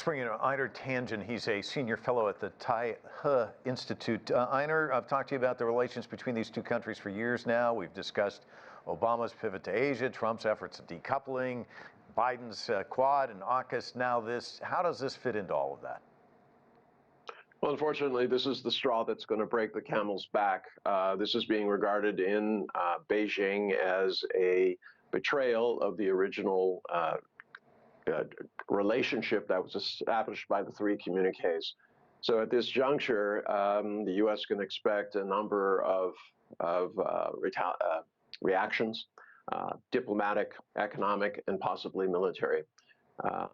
Let's bring in Einar Tangen. He's a senior fellow at the Taiwan Institute. Einar, I've talked to you about the relations between these two countries for years now. We've discussed Obama's pivot to Asia, Trump's efforts at decoupling, Biden's Quad and AUKUS, now this. How does this fit into all of that? Well, unfortunately, this is the straw that's going to break the camel's back. This is being regarded in Beijing as a betrayal of the original relationship that was established by the three communiques. So at this juncture, the U.S. can expect a number of reactions, diplomatic, economic, and possibly military.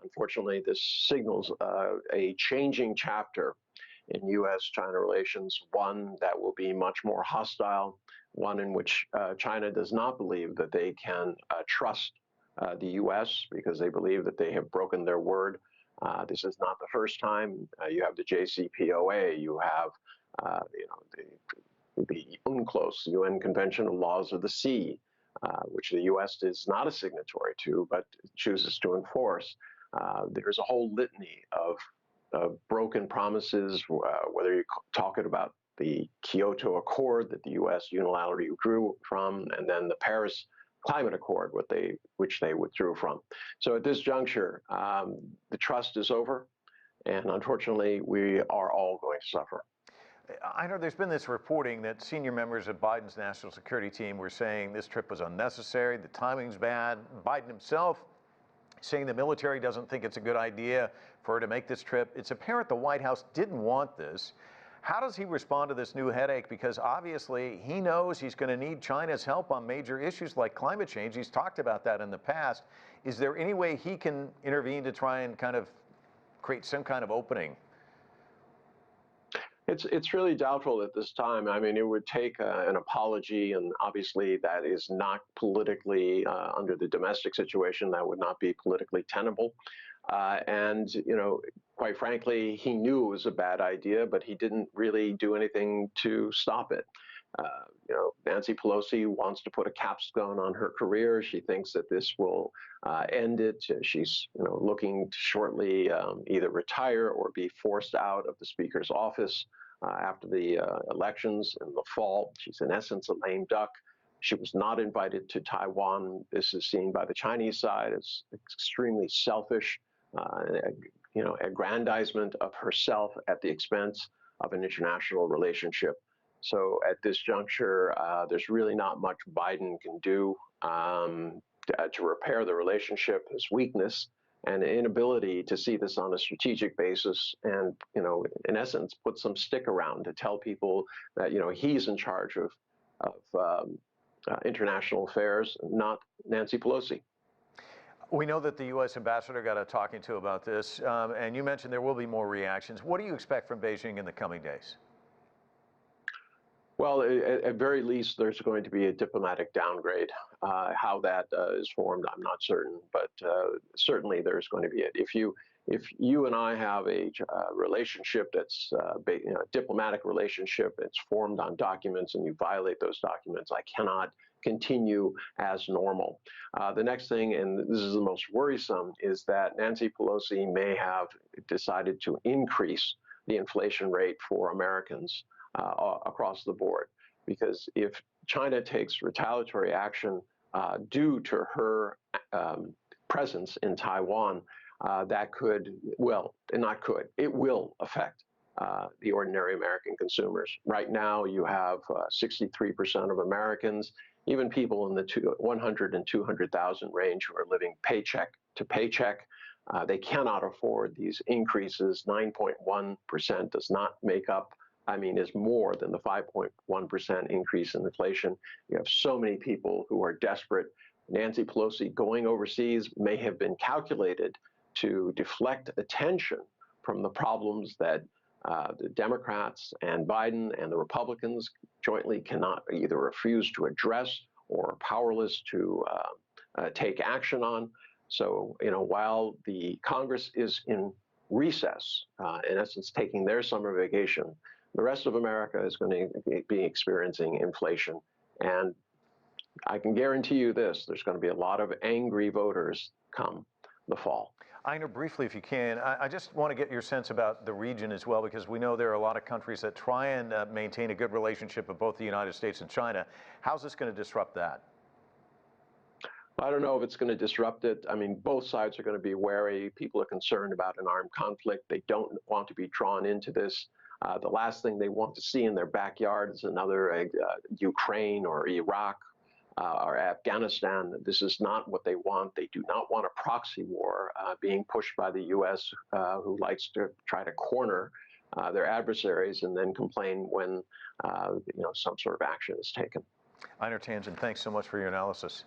Unfortunately, this signals a changing chapter in U.S.-China relations, one that will be much more hostile, one in which China does not believe that they can trust the U.S. because they believe that they have broken their word. This is not the first time. You have the JCPOA, you have the UNCLOS, UN Convention on Laws of the Sea, which the U.S. is not a signatory to, but chooses to enforce. There's a whole litany of broken promises, whether you're talking about the Kyoto Accord that the U.S. unilaterally withdrew from, and then the Paris Climate Accord, which they withdrew from. So at this juncture, the trust is over, and unfortunately, we are all going to suffer. I know there's been this reporting that senior members of Biden's national security team were saying this trip was unnecessary, the timing's bad. Biden himself saying the military doesn't think it's a good idea for her to make this trip. It's apparent the White House didn't want this. How does he respond to this new headache? Because obviously he knows he's going to need China's help on major issues like climate change. He's talked about that in the past. Is there any way he can intervene to try and kind of create some kind of opening? It's really doubtful at this time. I mean, it would take an apology, and obviously that is not politically, under the domestic situation, that would not be politically tenable. And, quite frankly, he knew it was a bad idea, but he didn't really do anything to stop it. Nancy Pelosi wants to put a capstone on her career. She thinks that this will end it. She's, looking to shortly either retire or be forced out of the Speaker's office after the elections in the fall. She's in essence a lame duck. She was not invited to Taiwan. This is seen by the Chinese side as extremely selfish, aggrandizement of herself at the expense of an international relationship. So at this juncture, there's really not much Biden can do to repair the relationship. His weakness and inability to see this on a strategic basis and, in essence, put some stick around to tell people that, he's in charge of international affairs, not Nancy Pelosi. We know that the U.S. ambassador got a talking to about this, and you mentioned there will be more reactions. What do you expect from Beijing in the coming days? Well, at very least, there's going to be a diplomatic downgrade. How that is formed, I'm not certain, but certainly there's going to be it. If you and I have a relationship that's a diplomatic relationship, it's formed on documents, and you violate those documents, I cannot continue as normal. The next thing, and this is the most worrisome, is that Nancy Pelosi may have decided to increase the inflation rate for Americans across the board, because if China takes retaliatory action due to her presence in Taiwan, that could, it will affect the ordinary American consumers. Right now, you have 63% of Americans, even people in the 100 and 200,000 range, who are living paycheck to paycheck. They cannot afford these increases. 9.1% does not make up, is more than the 5.1% increase in inflation. You have so many people who are desperate. Nancy Pelosi going overseas may have been calculated to deflect attention from the problems that the Democrats and Biden and the Republicans jointly cannot either refuse to address or are powerless to take action on. So, while the Congress is in recess, in essence taking their summer vacation, the rest of America is going to be experiencing inflation. And I can guarantee you this, there's going to be a lot of angry voters come the fall. Einar, briefly, if you can, I just want to get your sense about the region as well, because we know there are a lot of countries that try and maintain a good relationship with both the United States and China. How's this going to disrupt that? I don't know if it's going to disrupt it. I mean, both sides are going to be wary. People are concerned about an armed conflict. They don't want to be drawn into this. The last thing they want to see in their backyard is another Ukraine or Iraq or Afghanistan. This is not what they want. They do not want a proxy war being pushed by the U.S., who likes to try to corner their adversaries and then complain when some sort of action is taken. Einar Tangen, thanks so much for your analysis.